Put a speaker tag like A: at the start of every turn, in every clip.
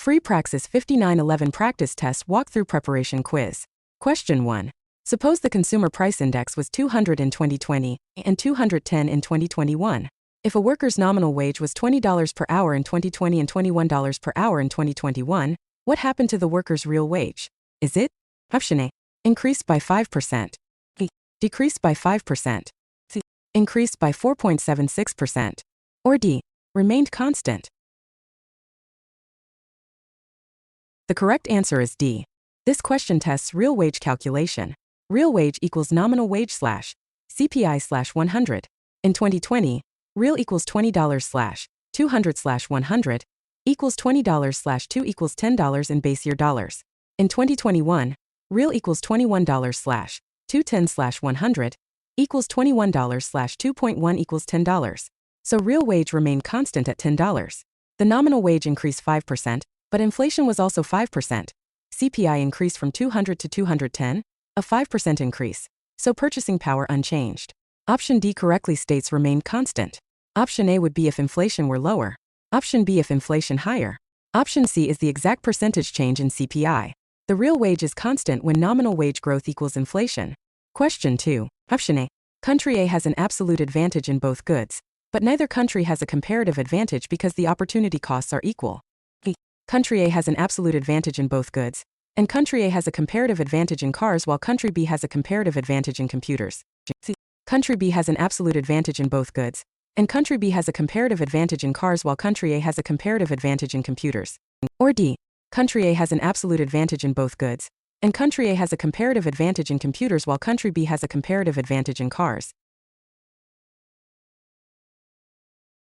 A: Free Praxis 5911 practice test walkthrough preparation quiz. Question 1. Suppose the consumer price index was 200 in 2020 and 210 in 2021. If a worker's nominal wage was $20 per hour in 2020 and $21 per hour in 2021, what happened to the worker's real wage? Is it option A, increased by 5%, B, decreased by 5%, C, increased by 4.76%, or D, remained constant? The correct answer is D. This question tests real wage calculation. Real wage equals nominal wage slash CPI slash 100. In 2020, real equals $20 slash 200 slash 100 equals $20 slash 2 equals $10 in base year dollars. In 2021, real equals $21 slash 210 slash 100 equals $21 slash 2.1 equals $10. So real wage remained constant at $10. The nominal wage increased 5%, but inflation was also 5%. CPI increased from 200 to 210, a 5% increase, so purchasing power unchanged. Option D correctly states remained constant. Option A would be if inflation were lower. Option B if inflation higher. Option C is the exact percentage change in CPI. The real wage is constant when nominal wage growth equals inflation. Question 2. Option A. Country A has an absolute advantage in both goods, but neither country has a comparative advantage because the opportunity costs are equal. B. Country A has an absolute advantage in both goods, and country A has a comparative advantage in cars while country B has a comparative advantage in computers. C. Country B has an absolute advantage in both goods, and country B has a comparative advantage in cars while country A has a comparative advantage in computers. Or D. Country A has an absolute advantage in both goods, and country A has a comparative advantage in computers while country B has a comparative advantage in cars.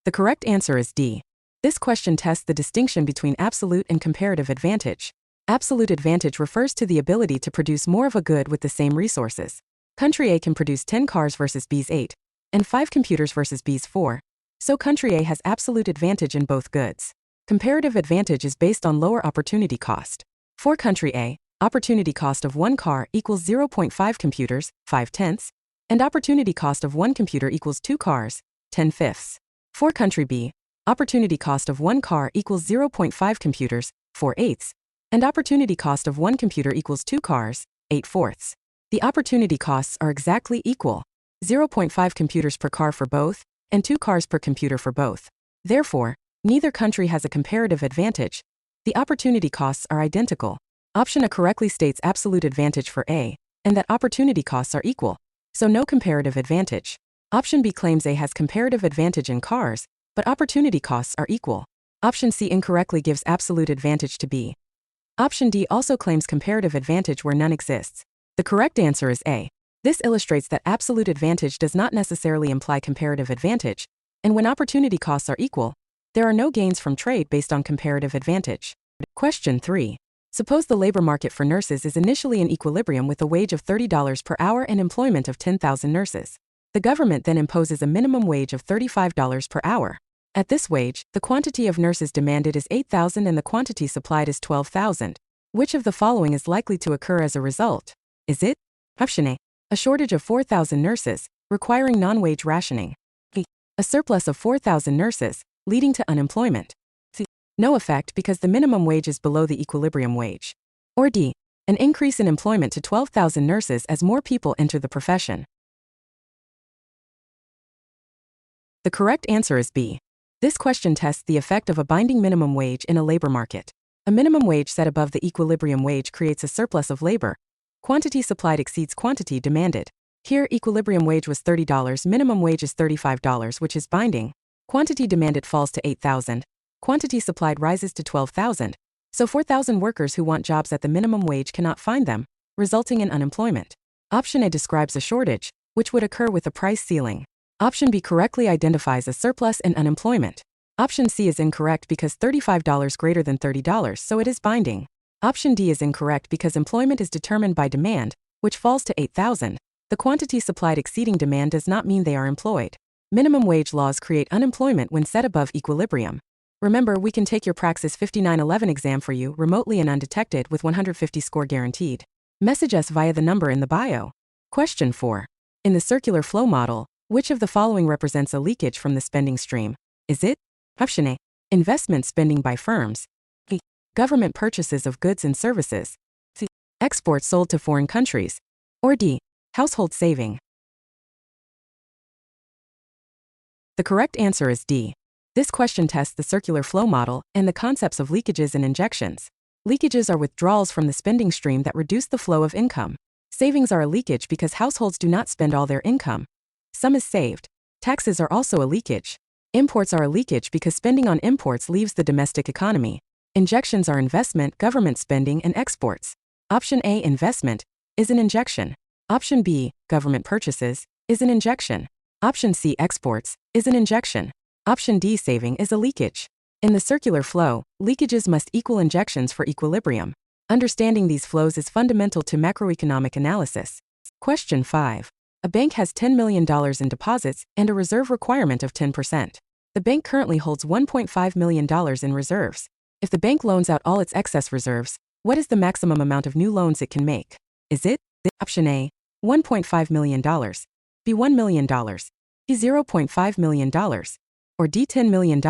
A: The correct answer is D. This question tests the distinction between absolute and comparative advantage. Absolute advantage refers to the ability to produce more of a good with the same resources. Country A can produce 10 cars versus B's 8, and 5 computers versus B's 4, so country A has absolute advantage in both goods. Comparative advantage is based on lower opportunity cost. For country A, opportunity cost of 1 car equals 0.5 computers, 5/10, and opportunity cost of 1 computer equals 2 cars, 10/5. For country B, opportunity cost of 1 car equals 0.5 computers, 4/8, and opportunity cost of 1 computer equals 2 cars, 8/4. The opportunity costs are exactly equal, 0.5 computers per car for both, and 2 cars per computer for both. Therefore, neither country has a comparative advantage. The opportunity costs are identical. Option A correctly states absolute advantage for A, and that opportunity costs are equal, so no comparative advantage. Option B claims A has comparative advantage in cars, but opportunity costs are equal. Option C incorrectly gives absolute advantage to B. Option D also claims comparative advantage where none exists. The correct answer is A. This illustrates that absolute advantage does not necessarily imply comparative advantage, and when opportunity costs are equal, there are no gains from trade based on comparative advantage. Question 3. Suppose the labor market for nurses is initially in equilibrium with a wage of $30 per hour and employment of 10,000 nurses. The government then imposes a minimum wage of $35 per hour. At this wage, the quantity of nurses demanded is 8,000 and the quantity supplied is 12,000. Which of the following is likely to occur as a result? Is it option A, a shortage of 4,000 nurses, requiring non-wage rationing? B, a surplus of 4,000 nurses, leading to unemployment? C, no effect because the minimum wage is below the equilibrium wage? Or D, an increase in employment to 12,000 nurses as more people enter the profession? The correct answer is B. This question tests the effect of a binding minimum wage in a labor market. A minimum wage set above the equilibrium wage creates a surplus of labor. Quantity supplied exceeds quantity demanded. Here, equilibrium wage was $30, minimum wage is $35, which is binding. Quantity demanded falls to 8,000. Quantity supplied rises to 12,000. So 4,000 workers who want jobs at the minimum wage cannot find them, resulting in unemployment. Option A describes a shortage, which would occur with a price ceiling. Option B correctly identifies a surplus and unemployment. Option C is incorrect because $35 greater than $30, so it is binding. Option D is incorrect because employment is determined by demand, which falls to 8,000. The quantity supplied exceeding demand does not mean they are employed. Minimum wage laws create unemployment when set above equilibrium. Remember, we can take your Praxis 5911 exam for you remotely and undetected with 150 score guaranteed. Message us via the number in the bio. Question 4. In the circular flow model, which of the following represents a leakage from the spending stream? Is it option A, investment spending by firms, B, government purchases of goods and services, C. exports sold to foreign countries, or D. household saving. The correct answer is D. This question tests the circular flow model and the concepts of leakages and injections. Leakages are withdrawals from the spending stream that reduce the flow of income. Savings are a leakage because households do not spend all their income. Some is saved. Taxes are also a leakage. Imports are a leakage because spending on imports leaves the domestic economy. Injections are investment, government spending, and exports. Option A, investment, is an injection. Option B, government purchases, is an injection. Option C, exports, is an injection. Option D, saving, is a leakage. In the circular flow, leakages must equal injections for equilibrium. Understanding these flows is fundamental to macroeconomic analysis. Question 5. A bank has $10 million in deposits and a reserve requirement of 10%. The bank currently holds $1.5 million in reserves. If the bank loans out all its excess reserves, what is the maximum amount of new loans it can make? Is it Option A, $1.5 million, B, $1 million, C, $0.5 million, or D, $10 million?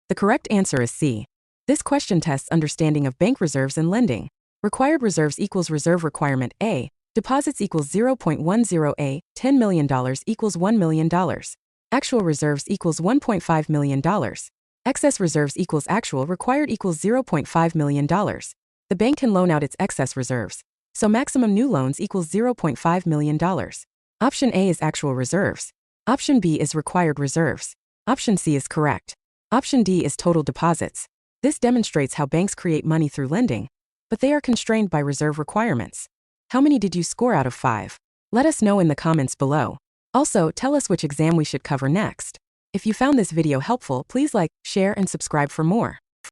A: The correct answer is C. This question tests understanding of bank reserves and lending. Required reserves equals reserve requirement A, deposits equals 0.10 A, $10 million equals $1 million. Actual reserves equals $1.5 million. Excess reserves equals actual required equals $0.5 million. The bank can loan out its excess reserves, so maximum new loans equals $0.5 million. Option A is actual reserves. Option B is required reserves. Option C is correct. Option D is total deposits. This demonstrates how banks create money through lending, but they are constrained by reserve requirements. How many did you score out of 5? Let us know in the comments below. Also, tell us which exam we should cover next. If you found this video helpful, please like, share, and subscribe for more.